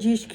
GHQ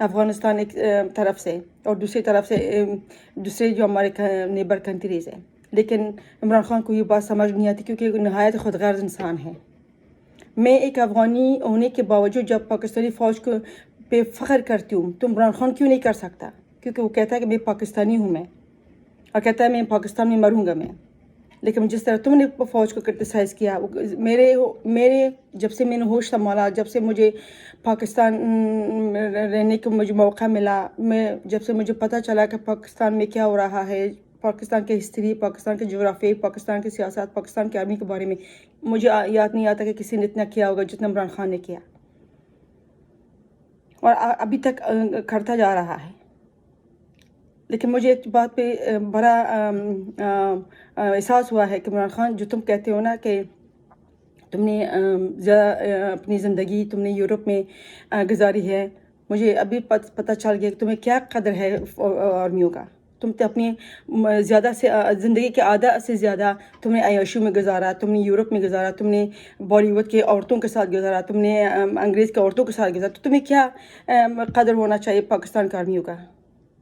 Afghanistan ایک طرف سے اور دوسری طرف سے دوسرے جو ہمارے نیبر کنٹریز ہیں. لیکن عمران خان کو یہ بات سمجھ نہیں آتی کیونکہ وہ نہایت خود غرض انسان ہے. میں ایک افغانی ہونے کے باوجود جب پاکستانی فوج کو پہ فخر کرتی ہوں تو عمران خان کیوں نہیں کر سکتا؟ کیونکہ وہ کہتا ہے کہ میں پاکستانی ہوں میں، اور کہتا ہے میں پاکستان میں مروں گا میں. لیکن جس طرح تم نے فوج کو کرٹیسائز کیا، میرے جب سے میں نے ہوش سنبھالا، جب سے مجھے پاکستان رہنے کا مجھے موقع ملا، جب سے مجھے پتہ چلا کہ پاکستان میں کیا ہو رہا ہے، پاکستان کی ہسٹری، پاکستان کے جغرافی، پاکستان کی سیاست، پاکستان کی آرمی کے بارے میں مجھے یاد نہیں آتا کہ کسی نے اتنا کیا ہوگا جتنا عمران خان نے کیا، اور ابھی تک کرتا جا رہا ہے. لیکن مجھے ایک بات پہ بڑا احساس ہوا ہے کہ عمران خان، جو تم کہتے ہو نا کہ تم نے زیادہ اپنی زندگی تم نے یورپ میں گزاری ہے، مجھے ابھی پتہ چل گیا کہ تمہیں کیا قدر ہے آرمیوں کا. تم نے اپنی زیادہ سے زندگی کے آدھا سے زیادہ تم نے عیاشیوں میں گزارا، تم نے یورپ میں گزارا، تم نے بالی ووڈ کے عورتوں کے ساتھ گزارا، تم نے انگریز کے عورتوں کے ساتھ گزارا. تو تمہیں کیا قدر ہونا چاہیے پاکستان کے آرمیوں کا؟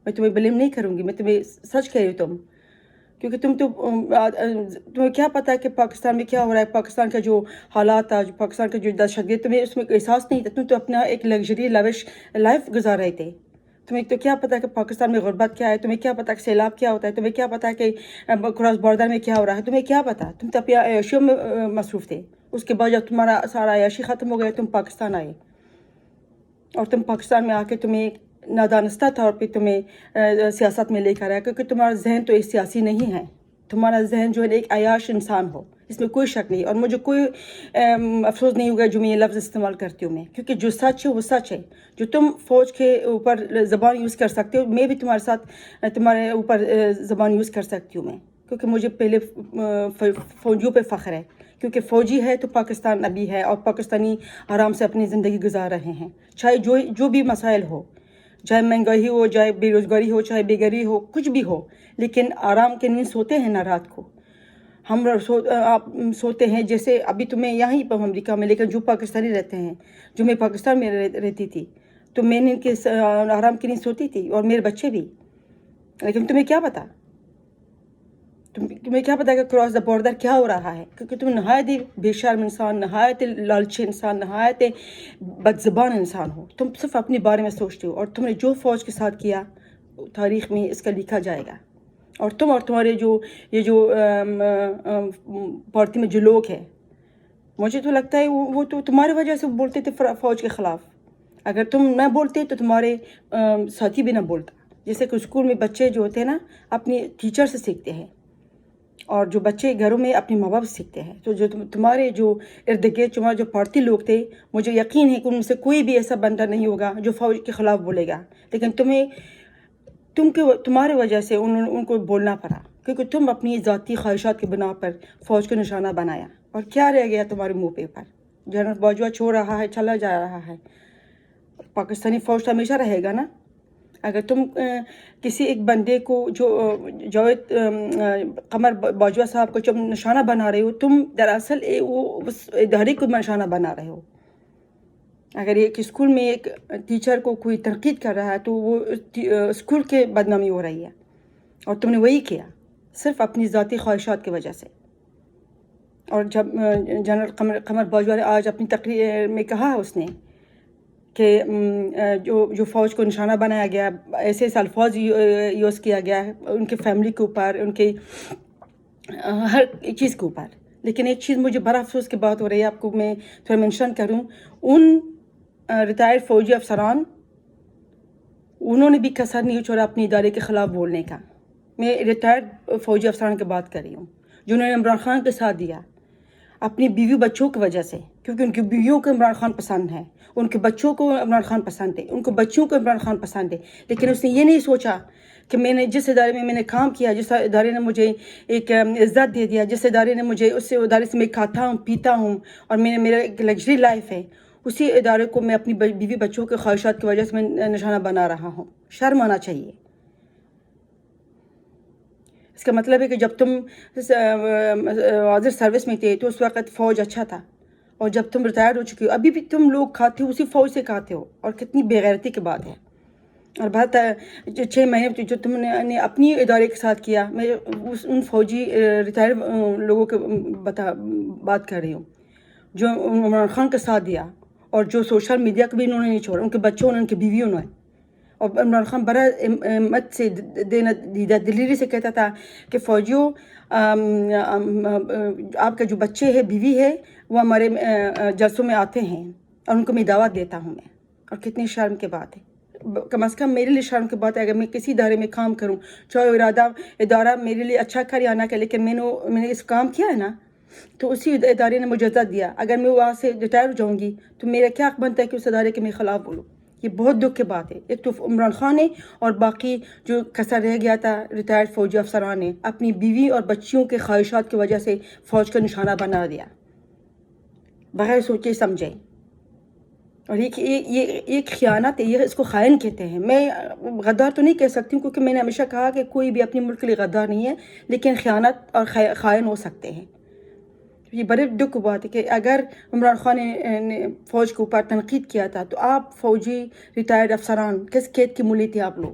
میں تمہیں بلیم نہیں کروں گی، میں تمہیں سچ کہہ رہی ہوں. کیونکہ تمہیں کیا پتہ ہے کہ پاکستان میں کیا ہو رہا ہے، پاکستان کا جو حالات تھا، پاکستان کا جو دہشت گرد، تمہیں اس میں احساس نہیں تھا. تم تو اپنا ایک لگژری لوش لائف گزار رہے تھے. تمہیں تو کیا پتہ ہے کہ پاکستان میں غربت کیا ہے، تمہیں کیا پتہ کہ سیلاب کیا ہوتا ہے، تمہیں کیا پتہ کہ کراس بارڈر میں کیا ہو رہا ہے، تمہیں کیا پتہ؟ تم تو اپنے عیاشیوں میں مصروف تھے. اس کے بعد جب تمہارا سارا عیاشی ختم ہو گیا، تم پاکستان آئے، اور تم پاکستان میں آ کے تمہیں نادانستہ طور پہ تمہیں سیاست میں لے کر آیا، کیونکہ تمہارا ذہن تو ایک سیاسی نہیں ہے. تمہارا ذہن جو ہے ایک عیاش انسان ہو، اس میں کوئی شک نہیں. اور مجھے کوئی افسوس نہیں ہوگا جو میں یہ لفظ استعمال کرتی ہوں میں، کیونکہ جو سچ ہے وہ سچ ہے. جو تم فوج کے اوپر زبان یوز کر سکتے ہو، میں بھی تمہارے ساتھ تمہارے اوپر زبان یوز کر سکتی ہوں میں، کیونکہ مجھے پہلے فوجیوں پہ فخر ہے. کیونکہ فوجی ہے تو پاکستان ابھی ہے، اور پاکستانی آرام سے اپنی زندگی گزار رہے ہیں، چاہے جو بھی مسائل ہو، چاہے مہنگائی ہو، چاہے بے روزگاری ہو، چاہے بے گھری ہو، کچھ بھی ہو. لیکن آرام کے نیند سوتے ہیں نا رات کو. ہم آپ سوتے ہیں جیسے ابھی تمہیں یہیں پر امریکہ میں، لیکن جو پاکستانی رہتے ہیں، جو میں پاکستان میں رہتی تھی، تو میں نیند کے آرام کی نیند سوتی تھی، اور میرے بچے بھی. لیکن تمہیں کیا پتا؟ تمہیں کیا پتا کہ کراس دا بارڈر کیا ہو رہا ہے؟ کیونکہ تم نہایت بے شرم انسان، نہایت لالچی انسان، نہایت بد زبان انسان ہو. تم صرف اپنے بارے میں سوچتے ہو، اور تم نے جو فوج کے ساتھ کیا تاریخ میں اس کا لکھا جائے گا. اور تم اور تمہارے یہ جو پارٹی میں جو لوگ ہیں، مجھے تو لگتا ہے وہ تو تمہاری وجہ سے بولتے تھے فوج کے خلاف. اگر تم نہ بولتے تو تمہارے ساتھی بھی نہ بولتا. جیسے کہ اسکول میں بچے جو ہوتے ہیں نا، اپنی ٹیچر سے سیکھتے ہیں، اور جو بچے گھروں میں اپنے ماں باپ سے سیکھتے ہیں. تو جو تمہارے جو ارد گرد تمہارے جو پارٹی لوگ تھے، مجھے یقین ہے کہ ان سے کوئی بھی ایسا بندہ نہیں ہوگا جو فوج کے خلاف بولے گا. لیکن تمہارے وجہ سے ان کو بولنا پڑا، کیونکہ تم اپنی ذاتی خواہشات کے بنا پر فوج کو نشانہ بنایا. اور کیا رہ گیا تمہارے منہ پہ پر؟ جنرل باجوہ چھوڑ رہا ہے، چلا جا رہا ہے، پاکستانی فوج تو ہمیشہ رہے گا نا. اگر تم کسی ایک بندے کو جو جاوید قمر باجوہ صاحب کو جب نشانہ بنا رہے ہو، تم دراصل وہ اس ادارے کو نشانہ بنا رہے ہو. اگر ایک اسکول میں ایک ٹیچر کو کوئی تنقید کر رہا ہے تو وہ اسکول کے بدنامی ہو رہی ہے، اور تم نے وہی کیا صرف اپنی ذاتی خواہشات کی وجہ سے. اور جب جنرل قمر باجوہ نے آج اپنی تقریر میں کہا، اس نے کہ جو فوج کو نشانہ بنایا گیا، ایسے ایسے الفاظ یوز کیا گیا ہے ان کے فیملی کے اوپر، ان کے ہر چیز کے اوپر. لیکن ایک چیز مجھے بڑا افسوس کی بات ہو رہی ہے، آپ کو میں تھوڑا مینشن کروں. ان ریٹائرڈ فوجی افسران، انہوں نے بھی کسر نہیں چھوڑا اپنے ادارے کے خلاف بولنے کا. میں ریٹائرڈ فوجی افسران کی بات کر رہی ہوں، جنہوں نے عمران خان کے ساتھ دیا اپنی بیوی بچوں کی وجہ سے، کیونکہ ان کی بیویوں کو عمران خان پسند ہے، ان کے بچوں کو عمران خان پسند ہے، ان کو بچوں کو عمران خان پسند ہے. لیکن اس نے یہ نہیں سوچا کہ میں نے جس ادارے میں نے کام کیا، جس ادارے نے مجھے ایک عزت دے دیا، جس ادارے نے مجھے اس ادارے سے میں کھاتا ہوں، پیتا ہوں، اور میرا ایک لگژری لائف ہے، اسی ادارے کو میں اپنی بیوی بچوں کے خواہشات کی وجہ سے میں نشانہ بنا رہا ہوں. شرم آنا چاہیے. اس کا مطلب ہے کہ جب تم حاضر سروس میں تھے تو اس وقت فوج اچھا تھا، اور جب تم ریٹائر ہو چکے ہو ابھی بھی تم لوگ کھاتے ہو اسی فوج سے کھاتے ہو. اور کتنی بے غیرتی کی بات ہے. اور بات 6 مہینے جو تم نے اپنی ادارے کے ساتھ کیا، میں ان فوجی ریٹائر لوگوں کے بات کر رہی ہوں جو عمران خان کا ساتھ دیا، اور جو سوشل میڈیا کو بھی انہوں نے نہیں چھوڑا، ان کے بچوں نے، ان کی بیویوں نے. اور عمران خان بڑا ہمت سے دلیری سے کہتا تھا کہ فوجیوں، آپ کے جو بچے ہیں، بیوی ہے، وہ ہمارے جلسوں میں آتے ہیں اور ان کو میں دعوت دیتا ہوں میں. اور کتنی شرم کی بات ہے، کم از کم میرے لیے شرم کی بات ہے اگر میں کسی ادارے میں کام کروں، چاہے ادارہ میرے لیے اچھا کرے یا نہ کرے، لیکن میں نے اس کام کیا ہے نا، تو اسی ادارے نے مجھے عزت دیا. اگر میں وہاں سے ریٹائر ہو جاؤں گی تو میرا کیا حق بنتا ہے کہ اس ادارے کے میں خلاف بولوں؟ یہ بہت دکھ کی بات ہے. ایک تو عمران خان ہے، اور باقی جو کسر رہ گیا تھا ریٹائرڈ فوجی افسران نے اپنی بیوی اور بچیوں کے خواہشات کی وجہ سے فوج کا نشانہ بنا دیا بغیر سوچے سمجھے. اور یہ ایک خیانت ہے، یہ اس کو خائن کہتے ہیں. میں غدار تو نہیں کہہ سکتی ہوں، کیونکہ میں نے ہمیشہ کہا کہ کوئی بھی اپنے ملک کے لیے غدار نہیں ہے، لیکن خیانت اور خائن ہو سکتے ہیں. یہ بڑے دکھ کی بات ہے کہ اگر عمران خان نے فوج کے اوپر تنقید کیا تھا، تو آپ فوجی ریٹائرڈ افسران کس قید کی مولی تھے؟ آپ لوگ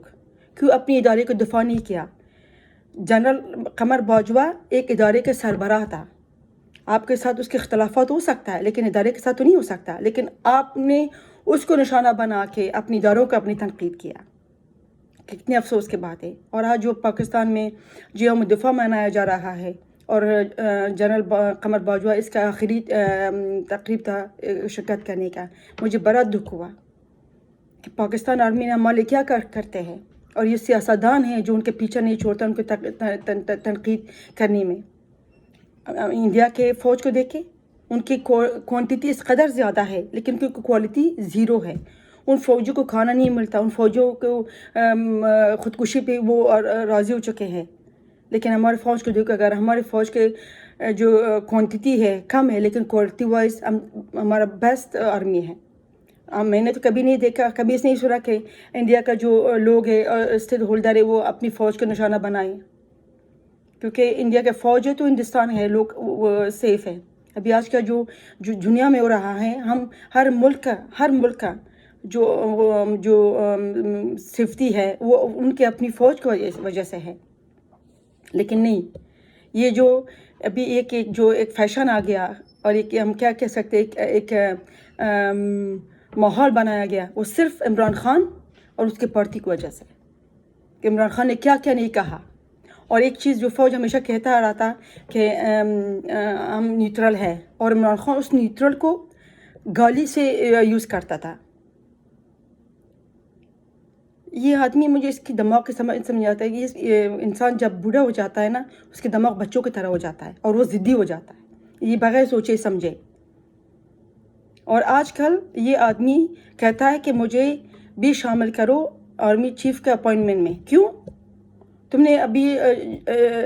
کیوں اپنی ادارے کو دفاع نہیں کیا؟ جنرل قمر باجوہ ایک ادارے کے سربراہ تھا. آپ کے ساتھ اس کے اختلافات ہو سکتا ہے، لیکن ادارے کے ساتھ تو نہیں ہو سکتا. لیکن آپ نے اس کو نشانہ بنا کے اپنی اداروں کو اپنی تنقید کیا. کتنے افسوس کی بات ہے. اور آج جو پاکستان میں یوم دفاع منایا جا رہا ہے، اور جنرل قمر باجوہ اس کا آخری تقریب تھا شرکت کرنے کا، مجھے بڑا دکھ ہوا کہ پاکستان آرمی نے ہمارے کیا کرتے ہیں. اور یہ سیاستدان ہیں جو ان کے پیچھے نہیں چھوڑتا ان کو تنقید کرنے میں. انڈیا کے فوج کو دیکھیں، ان کی کوانٹٹی اس قدر زیادہ ہے لیکن ان کی کوالٹی زیرو ہے. ان فوجیوں کو کھانا نہیں ملتا، ان فوجیوں کو خودکشی پہ وہ راضی ہو چکے ہیں. لیکن ہمارے فوج کو دیکھو، اگر ہمارے فوج کے جو کوانٹٹی ہے کم ہے، لیکن کوالٹی وائز ہمارا بیسٹ آرمی ہے. میں نے تو کبھی نہیں دیکھا، کبھی اس نہیں سنا کہ انڈیا کا جو لوگ ہے اسٹیک ہولڈر ہے وہ اپنی فوج کا نشانہ بنائیں. کیونکہ انڈیا کا فوج ہے تو ہندوستان ہے، لوگ سیف ہے. ابھی آج کا جو دنیا میں ہو رہا ہے، ہم ہر ملک کا جو سیفٹی ہے وہ ان کے اپنی فوج کی وجہ سے ہے. لیکن نہیں، یہ جو ابھی ایک فیشن آ گیا، اور ایک ہم کیا کہہ سکتے ایک ماحول بنایا گیا، وہ صرف عمران خان اور اس کے پارٹی کی وجہ سے، کہ عمران خان نے کیا نہیں کہا. اور ایک چیز جو فوج ہمیشہ کہتا آ رہا تھا کہ ہم نیوٹرل ہے، اور عمران خان اس نیوٹرل کو گالی سے یوز کرتا تھا. یہ آدمی، مجھے اس کی دماغ کی سمجھ آتا ہے کہ یہ انسان جب بوڑھا ہو جاتا ہے نا، اس کے دماغ بچوں کی طرح ہو جاتا ہے اور وہ ضدی ہو جاتا ہے، یہ بغیر سوچے سمجھے. اور آج کل یہ آدمی کہتا ہے کہ مجھے بھی شامل کرو آرمی چیف کے اپوائنٹمنٹ میں. کیوں؟ تم نے ابھی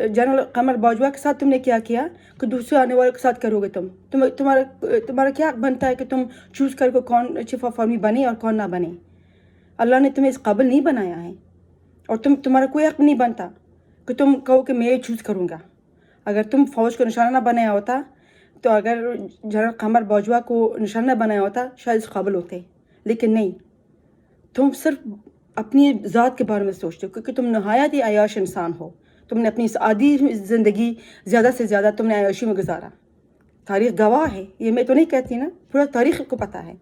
جنرل قمر باجوہ کے ساتھ تم نے کیا کہ دوسرے آنے والے کے ساتھ کرو گے؟ تمہارا کیا بنتا ہے کہ تم چوز کر کے کون چیف آف آرمی بنے اور کون نہ بنے؟ اللہ نے تمہیں اس قابل نہیں بنایا ہے، اور تمہارا کوئی حق نہیں بنتا کہ تم کہو کہ میں چوز کروں گا. اگر تم فوج کو نشانہ نہ بنایا ہوتا، تو اگر جنرل قمر باجوہ کو نشانہ بنایا ہوتا شاید اس قابل ہوتے. لیکن نہیں، تم صرف اپنی ذات کے بارے میں سوچتے ہو، کیونکہ تم نہایت ہی عیاش انسان ہو. تم نے اپنی اس عادی زندگی زیادہ سے زیادہ تم نے عیاشی میں گزارا. تاریخ گواہ ہے، یہ میں تو نہیں کہتی نا، پورا تاریخ کو پتہ ہے.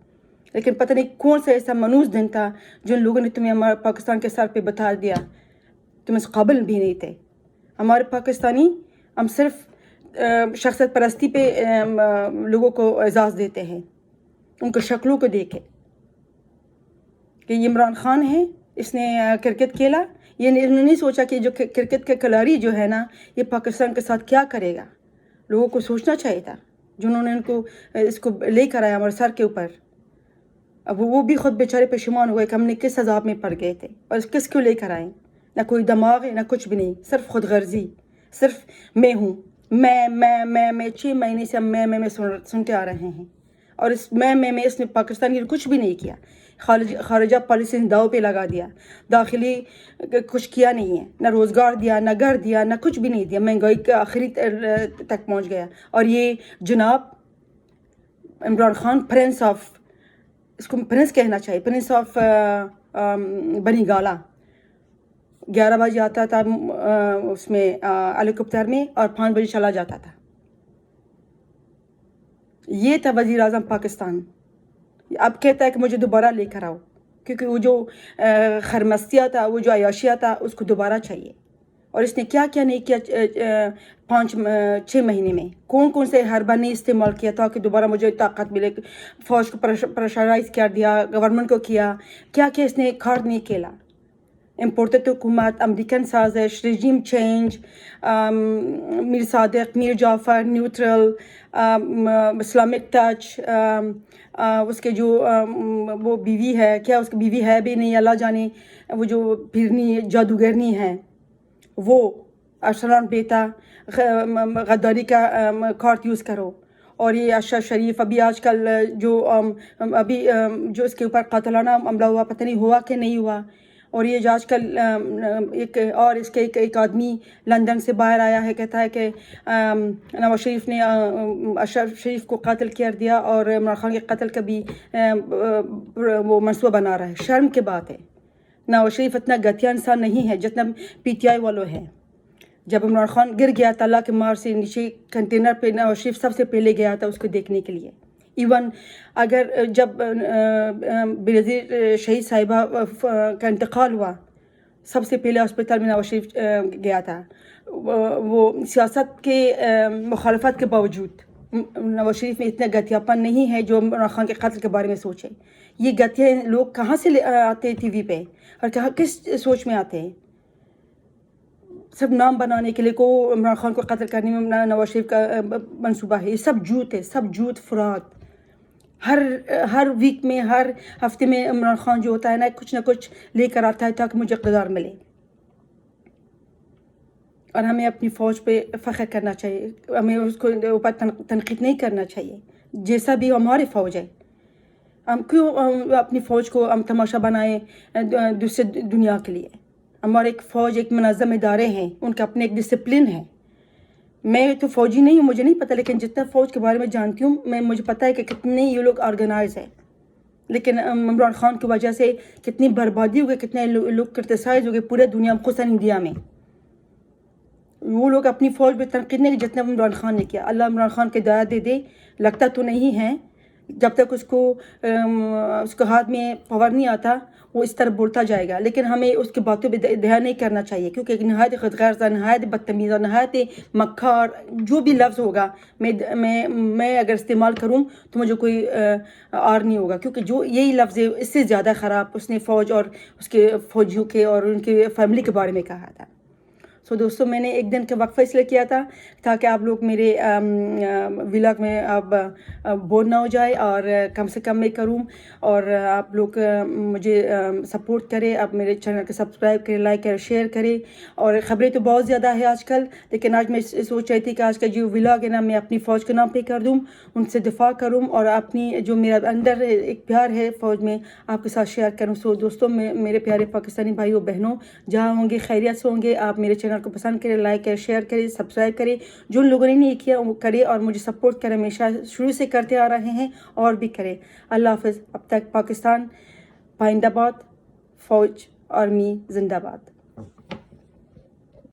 لیکن پتہ نہیں کون سا ایسا منوس دن تھا جن لوگوں نے تمہیں ہمارے پاکستان کے سر پہ بتا دیا تم اس قابل بھی نہیں تھے. ہمارے پاکستانی ہم صرف شخصیت پرستی پہ لوگوں کو اعزاز دیتے ہیں، ان کو شکلوں کو دیکھے کہ یہ عمران خان ہے، اس نے کرکٹ کھیلا. یہ انہوں نے نہیں سوچا کہ جو کرکٹ کے کھلاڑی جو ہے نا، یہ پاکستان کے ساتھ کیا کرے گا. لوگوں کو سوچنا چاہیے تھا، جنہوں نے اس کو لے کر آیا ہمارے سر کے اوپر. اب وہ بھی خود بیچارے پشیمان ہوئے کہ ہم نے کس عذاب میں پڑ گئے تھے، اور کس کو لے کر آئیں. نہ کوئی دماغ ہے، نہ کچھ بھی نہیں، صرف خود غرضی، صرف میں ہوں. میں 6 مہینے سے ہم میں سنتے آ رہے ہیں. اور اس میں اس نے پاکستان کے کچھ بھی نہیں کیا. خارجہ پالیسی نے داؤ پہ لگا دیا، داخلی کچھ کیا نہیں ہے، نہ روزگار دیا، نہ گھر دیا، نہ کچھ بھی نہیں دیا. مہنگائی کے آخری تک پہنچ گیا. اور یہ جناب عمران خان، اس کو پرنس کہنا چاہیے، پرنس آف بنی گالا 11 بجے آتا تھا اس میں ہیلی کاپٹر میں اور 5 بجے چلا جاتا تھا. یہ تھا وزیر اعظم پاکستان. اب کہتا ہے کہ مجھے دوبارہ لے کر آؤ، کیونکہ وہ جو خرمستیا تھا، وہ جو عیاشیہ تھا، اس کو دوبارہ چاہیے. اور اس نے کیا کیا نہیں کیا 5-6 مہینے میں، کون کون سے حربہ نہیں استعمال کیا تاکہ دوبارہ مجھے طاقت ملے. فوج کو پریشرائز کر دیا، گورنمنٹ کو کیا کیا اس نے کھاڑ نہیں کھیلا. امپورٹڈ حکومت، امریکن سازش، رجیم چینج، میر صادق، میر جعفر، نیوٹرل، اسلامک ٹچ، اس کے جو وہ بیوی ہے، کیا اس کی بیوی ہے بھی نہیں اللہ جانے، وہ جو پھرنی جادوگرنی ہے وہ، ارسلان بیتا، غداری کا کارڈ یوز کرو. اور یہ اشرف شریف ابھی آج کل جو ابھی جو اس کے اوپر قاتلانہ حملہ ہوا، پتہ نہیں ہوا کہ نہیں ہوا. اور یہ جو آج کل ایک اور اس کے ایک آدمی لندن سے باہر آیا ہے، کہتا ہے کہ نواز شریف نے اشرف شریف کو قتل کر دیا اور عمران خان کے قتل کا بھی وہ منصوبہ بنا رہا ہے. شرم کی بات ہے. نواز شریف اتنا گھٹیا انسان نہیں ہے جتنا پی ٹی آئی والوں ہے. جب عمران خان گر گیا تھا اللہ کے مار سے نیچے کنٹینر پہ، نواز شریف سب سے پہلے گیا تھا اس کو دیکھنے کے لیے. ایون اگر جب بینظیر شہید صاحبہ کا انتقال ہوا، سب سے پہلے ہسپتال میں نواز شریف گیا تھا. وہ سیاست کے مخالفت کے باوجود نواز شریف میں اتنا گھٹیاپن نہیں ہے جو عمران خان کے قتل کے بارے میں سوچے. یہ گھٹیا لوگ کہاں سے آتے ہیں ٹی وی پہ، اور کس سوچ میں آتے ہیں؟ سب نام بنانے کے لیے کو عمران خان کو قتل کرنے میں نواز شریف کا منصوبہ ہے. یہ سب جھوٹ ہے، سب جھوٹ فراد. ہر ویک میں، ہر ہفتے میں عمران خان جو ہوتا ہے نا، کچھ نہ کچھ لے کر آتا ہے تاکہ مجھے اقتدار ملے. اور ہمیں اپنی فوج پہ فخر کرنا چاہیے، ہمیں اس کو اوپر تنقید نہیں کرنا چاہیے. جیسا بھی ہماری فوج ہے، ہم کیوں اپنی فوج کو ہم تماشا بنائیں دوسرے دنیا کے لیے؟ ہمارے ایک فوج، ایک منظم ادارے ہیں، ان کا اپنے ایک ڈسپلن ہے. میں تو فوجی نہیں ہوں، مجھے نہیں پتہ، لیکن جتنا فوج کے بارے میں جانتی ہوں مجھے پتہ ہے کہ کتنے یہ لوگ آرگنائز ہیں. لیکن عمران خان کی وجہ سے کتنی بربادی ہو گئی، کتنے لوگ کرٹیسائز ہو گئے پورے دنیا میں، خصوصاً انڈیا میں. وہ لوگ اپنی فوج پہ تنقید نہیں جتنا عمران خان نے کیا. اللہ عمران خان کے ہدایت دے دے. لگتا تو نہیں ہے، جب تک اس کو ہاتھ میں پاور نہیں آتا وہ اس طرح بولتا جائے گا، لیکن ہمیں اس کی باتوں پہ دھیان نہیں کرنا چاہیے، کیونکہ ایک نہایت غیر، نہایت بدتمیز اور نہایت مکار جو بھی لفظ ہوگا میں اگر استعمال کروں تو مجھے کوئی آر نہیں ہوگا، کیونکہ جو یہی لفظ ہے اس سے زیادہ خراب اس نے فوج اور اس کے فوجیوں کے اور ان کے فیملی کے بارے میں کہا تھا. دوستوں، میں نے ایک دن کا وقفہ اس لیے کیا تھا تاکہ آپ لوگ میرے ولاگ میں اب بور نہ ہو جائے، اور کم سے کم میں کروں، اور آپ لوگ مجھے سپورٹ کریں. آپ میرے چینل کو سبسکرائب کریں، لائک کریں، شیئر کریں. اور خبریں تو بہت زیادہ ہے آج کل، لیکن آج میں سوچ رہی تھی کہ آج کا جو ولاگ ہے نا، میں اپنی فوج کے نام پہ کر دوں، ان سے دفاع کروں، اور اپنی جو میرا اندر ایک پیار ہے فوج میں آپ کے ساتھ شیئر کروں. دوستوں، میرے پیارے پاکستانی بھائیوں بہنوں، جہاں ہوں گے خیریت سے ہوں گے، آپ میرے چینل کو پسند کریں، لائک کریں، شیئر کریں، سبسکرائب کریں. جو لوگوں نے نہیں کیا وہ کرے، اور مجھے سپورٹ کریں. ہمیشہ شروع سے کرتے آ رہے ہیں اور بھی کریں. اللہ حافظ. اب تک پاکستان، پائندہ باد، فوج، آرمی زندہ باد.